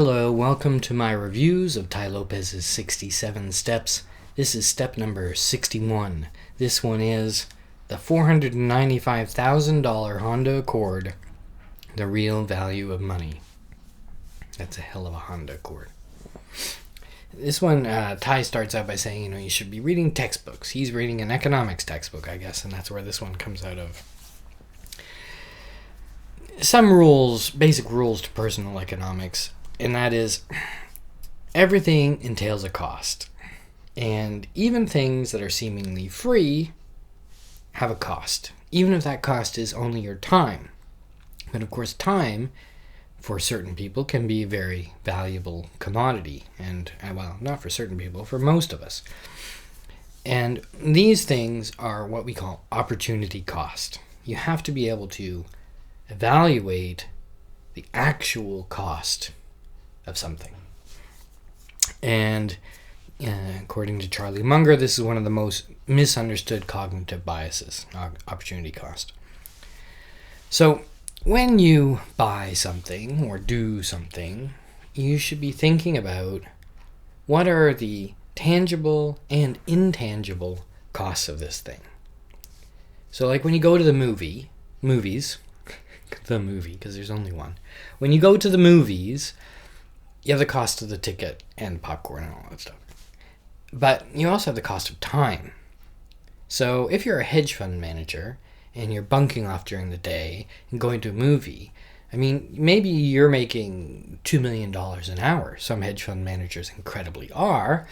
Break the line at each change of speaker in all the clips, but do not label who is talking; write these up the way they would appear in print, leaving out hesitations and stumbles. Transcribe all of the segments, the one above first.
Hello, welcome to my reviews of Tai Lopez's 67 Steps. This is step number 61. This one is the $495,000 Honda Accord, the real value of money. That's a hell of a Honda Accord. This one, Tai starts out by saying, you should be reading textbooks. He's reading an economics textbook, I guess, and that's where this one comes out of. Some rules, basic rules to personal economics, and that is everything entails a cost. And even things that are seemingly free have a cost, even if that cost is only your time. But of course, time for certain people can be a very valuable commodity. And, well, not for certain people, for most of us. And these things are what we call opportunity cost. You have to be able to evaluate the actual cost of something. And according to Charlie Munger, this is one of the most misunderstood cognitive biases, opportunity cost. So when you buy something or do something, you should be thinking about what are the tangible and intangible costs of this thing. So like when you go to the movies, because there's only one. When you go to the movies, you have the cost of the ticket and popcorn and all that stuff. But you also have the cost of time. So if you're a hedge fund manager and you're bunking off during the day and going to a movie, maybe you're making $2 million an hour. Some hedge fund managers incredibly are.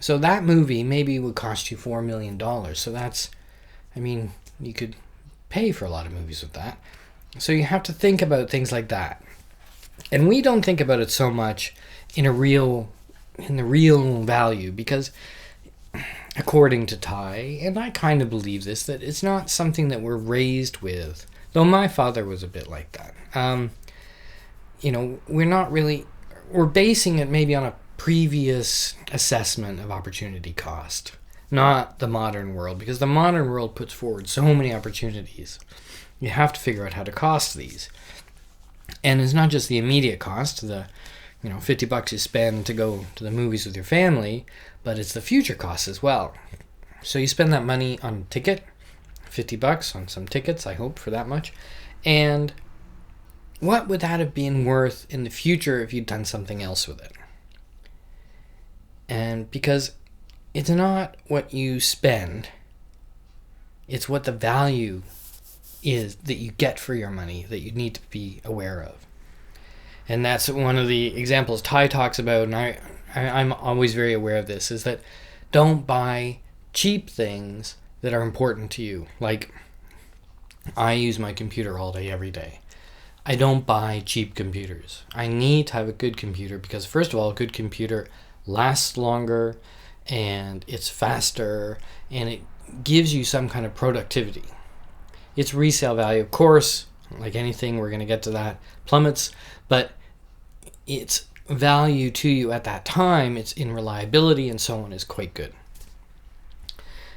So that movie maybe would cost you $4 million. So that's, you could pay for a lot of movies with that. So you have to think about things like that. And we don't think about it so much in the real value because according to Tai, and I kind of believe this, that it's not something that we're raised with. Though my father was a bit like that. We're basing it maybe on a previous assessment of opportunity cost, not the modern world, because the modern world puts forward so many opportunities. You have to figure out how to cost these. And it's not just the immediate cost, the $50 you spend to go to the movies with your family, but it's the future costs as well. So you spend that money on a ticket, $50 on some tickets, I hope, for that much. And what would that have been worth in the future if you'd done something else with it? And because it's not what you spend, it's what the value is that you get for your money that you need to be aware of. And that's one of the examples Tai talks about, and I'm always very aware of this, is that don't buy cheap things that are important to you. Like, I use my computer all day, every day. I don't buy cheap computers. I need to have a good computer because, first of all, a good computer lasts longer, and it's faster, and it gives you some kind of productivity. Its resale value, of course, like anything, we're going to get to that, plummets, but its value to you at that time, its in reliability and so on, is quite good.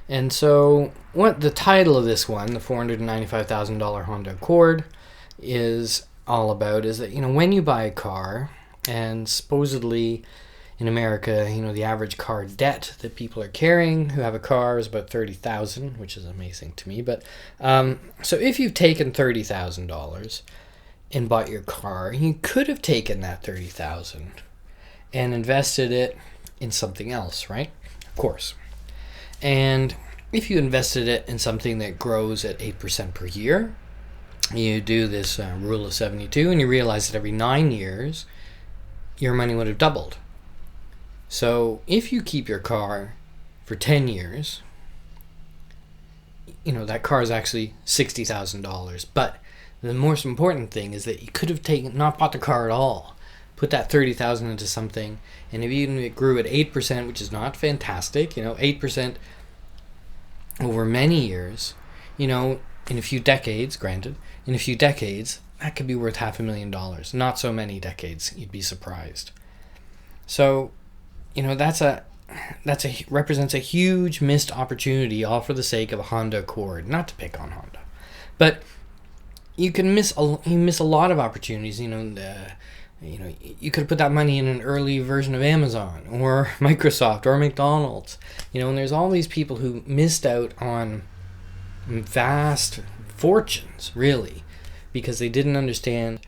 And so what the title of this one, the $495,000 Honda Accord, is all about is that, when you buy a car, and supposedly in America, the average car debt that people are carrying who have a car is about $30,000, which is amazing to me. But so if you've taken $30,000 and bought your car, you could have taken that $30,000 and invested it in something else, right? Of course. And if you invested it in something that grows at 8% per year, you do this rule of 72, and you realize that every 9 years, your money would have doubled. So if you keep your car for 10 years, that car is actually $60,000. But the most important thing is that you could have not bought the car at all, put that $30,000 into something, and if even it grew at 8%, which is not fantastic, 8% over many years, in a few decades, granted, that could be worth $500,000. Not so many decades, you'd be surprised. So, represents a huge missed opportunity, all for the sake of a Honda Accord. Not to pick on Honda, but you miss a lot of opportunities. You could have put that money in an early version of Amazon or Microsoft or McDonald's. And there's all these people who missed out on vast fortunes, really, because they didn't understand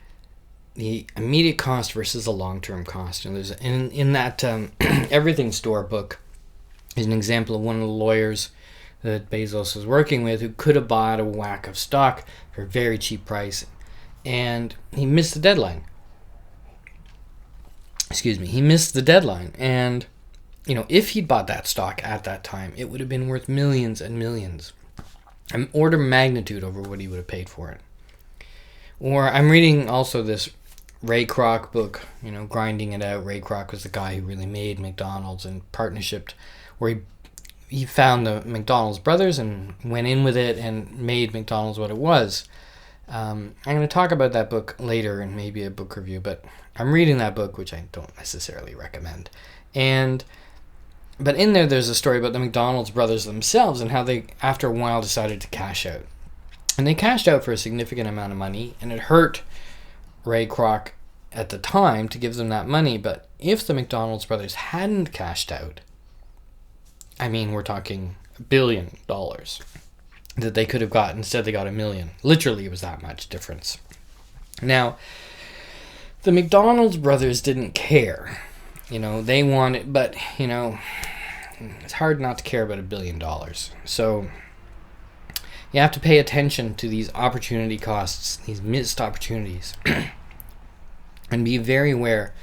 the immediate cost versus the long-term cost. And there's in that Everything Store book is an example of one of the lawyers that Bezos was working with who could have bought a whack of stock for a very cheap price, and he missed the deadline. He missed the deadline, and if he'd bought that stock at that time, it would have been worth millions and millions, an order of magnitude over what he would have paid for it. Or I'm reading also this Ray Kroc book, Grinding It Out. Ray Kroc was the guy who really made McDonald's and partnership, where he found the McDonald's brothers and went in with it and made McDonald's what it was. I'm going to talk about that book later in maybe a book review, but I'm reading that book, which I don't necessarily recommend. But in there's a story about the McDonald's brothers themselves and how they, after a while, decided to cash out. And they cashed out for a significant amount of money, and it hurt Ray Kroc at the time to give them that money. But if the McDonald's brothers hadn't cashed out, we're talking $1 billion that they could have got. Instead, they got $1 million. Literally, it was that much difference. Now, the McDonald's brothers didn't care. They wanted, but, it's hard not to care about $1 billion. So you have to pay attention to these opportunity costs, these missed opportunities, and be very aware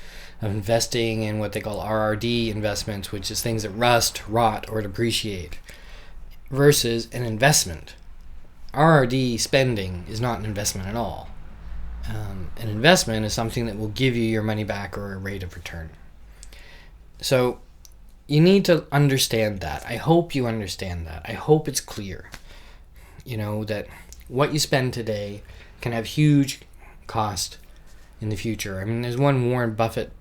of investing in what they call RRD investments, which is things that rust, rot, or depreciate, versus an investment. RRD spending is not an investment at all. An investment is something that will give you your money back or a rate of return. So you need to understand that. I hope you understand that. I hope it's clear, that what you spend today can have huge cost in the future. There's one Warren Buffett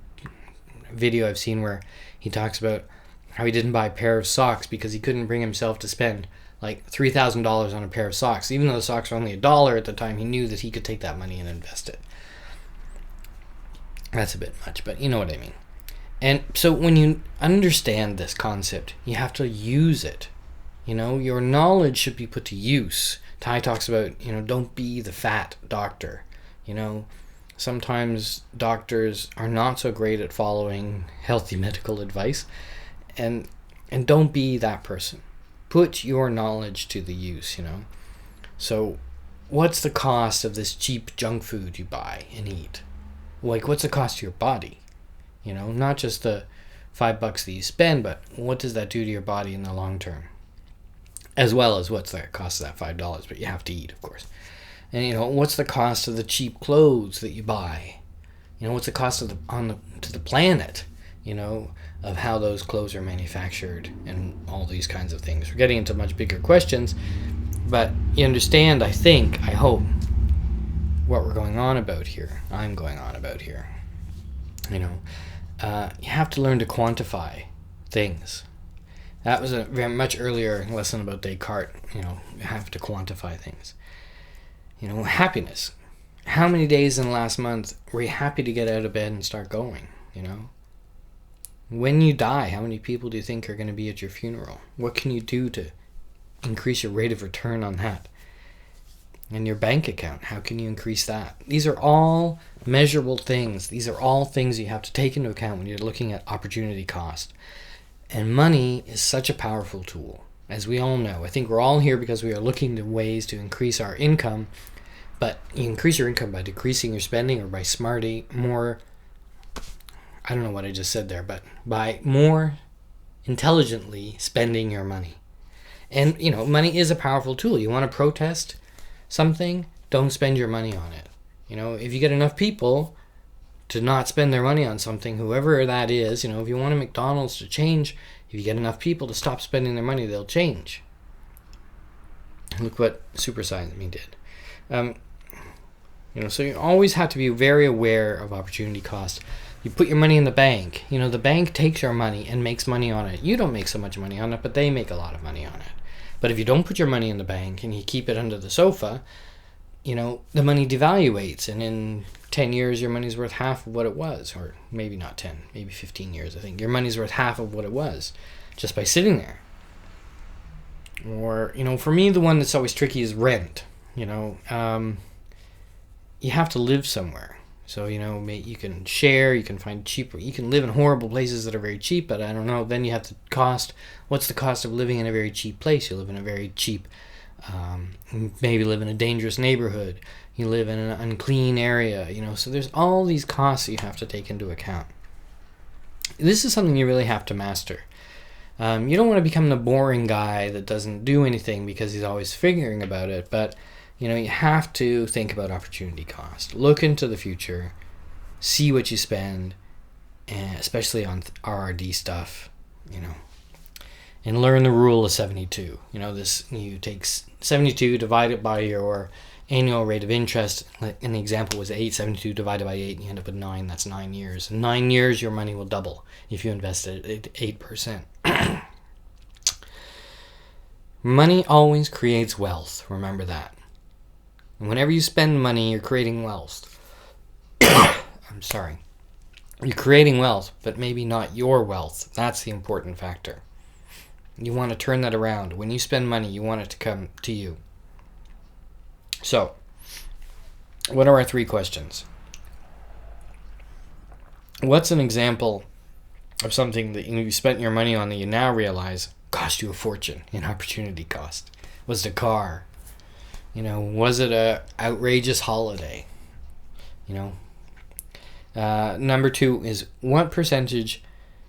video I've seen where he talks about how he didn't buy a pair of socks because he couldn't bring himself to spend like $3,000 on a pair of socks. Even though the socks were only $1 at the time, he knew that he could take that money and invest it. That's a bit much, but you know what I mean. And so when you understand this concept, you have to use it. Your knowledge should be put to use. Tai talks about, don't be the fat doctor. Sometimes doctors are not so great at following healthy medical advice. And don't be that person. Put your knowledge to the use, So what's the cost of this cheap junk food you buy and eat? What's the cost to your body? Not just the $5 that you spend, but what does that do to your body in the long term? As well as what's the cost of that $5, but you have to eat, of course. And what's the cost of the cheap clothes that you buy? What's the cost of to the planet? Of how those clothes are manufactured and all these kinds of things. We're getting into much bigger questions, but you understand, I hope, what we're going on about here. I'm going on about here. You have to learn to quantify things. That was a very much earlier lesson about Descartes. You have to quantify things. Happiness. How many days in the last month were you happy to get out of bed and start going? When you die, how many people do you think are going to be at your funeral? What can you do to increase your rate of return on that? And your bank account, how can you increase that? These are all measurable things. These are all things you have to take into account when you're looking at opportunity cost. And money is such a powerful tool, as we all know. I think we're all here because we are looking to ways to increase our income, but you increase your income by decreasing your spending or by I don't know what I just said there, but by more intelligently spending your money. And, money is a powerful tool. You want to protest something, don't spend your money on it. If you get enough people to not spend their money on something, whoever that is, if you want a McDonald's to change, if you get enough people to stop spending their money, they'll change. Look what Super Size Me did. So you always have to be very aware of opportunity cost. You put your money in the bank. The bank takes your money and makes money on it. You don't make so much money on it, but they make a lot of money on it. But if you don't put your money in the bank and you keep it under the sofa, the money devaluates. And in 10 years, your money's worth half of what it was. Or maybe not 10, maybe 15 years, I think. Your money's worth half of what it was just by sitting there. Or, for me, the one that's always tricky is rent. You have to live somewhere. So, you can share, you can find cheaper, you can live in horrible places that are very cheap, but I don't know, then you have to what's the cost of living in a very cheap place? You live in a very cheap, maybe live in a dangerous neighborhood, you live in an unclean area, so there's all these costs that you have to take into account. This is something you really have to master. You don't want to become the boring guy that doesn't do anything because he's always figuring about it, but you have to think about opportunity cost. Look into the future, see what you spend, and especially on RRD stuff, and learn the rule of 72. You take 72, divide it by your annual rate of interest, and the example was 8. 72 divided by 8, and you end up with 9. That's 9 years. In 9 years, your money will double if you invest it at 8%. Money always creates wealth. Remember that. And whenever you spend money, you're creating wealth. I'm sorry. You're creating wealth, but maybe not your wealth. That's the important factor. You want to turn that around. When you spend money, you want it to come to you. So, what are our 3 questions? What's an example of something that you spent your money on that you now realize cost you a fortune in opportunity cost? Was it a car? Was it a outrageous holiday? Number 2 is what percentage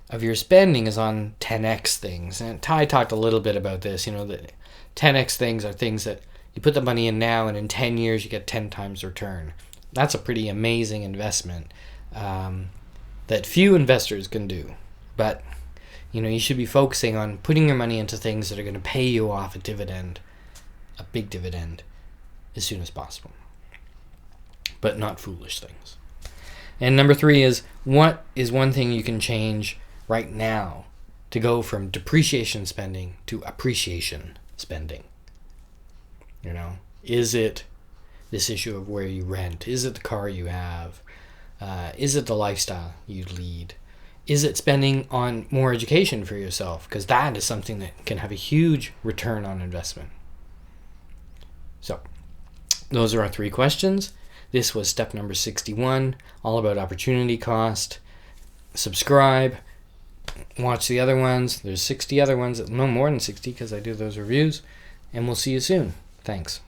of your spending is on 10x things? And Tai talked a little bit about this, that 10x things are things that you put the money in now and in 10 years you get 10 times return. That's a pretty amazing investment that few investors can do. But, you should be focusing on putting your money into things that are going to pay you off a big dividend, as soon as possible. But not foolish things. And number 3 is, what is one thing you can change right now to go from depreciation spending to appreciation spending? Is it this issue of where you rent? Is it the car you have? Is it the lifestyle you lead? Is it spending on more education for yourself? Because that is something that can have a huge return on investment. So, those are our 3 questions. This was step number 61, all about opportunity cost. Subscribe. Watch the other ones. There's 60 other ones, no more than 60 because I do those reviews. And we'll see you soon. Thanks.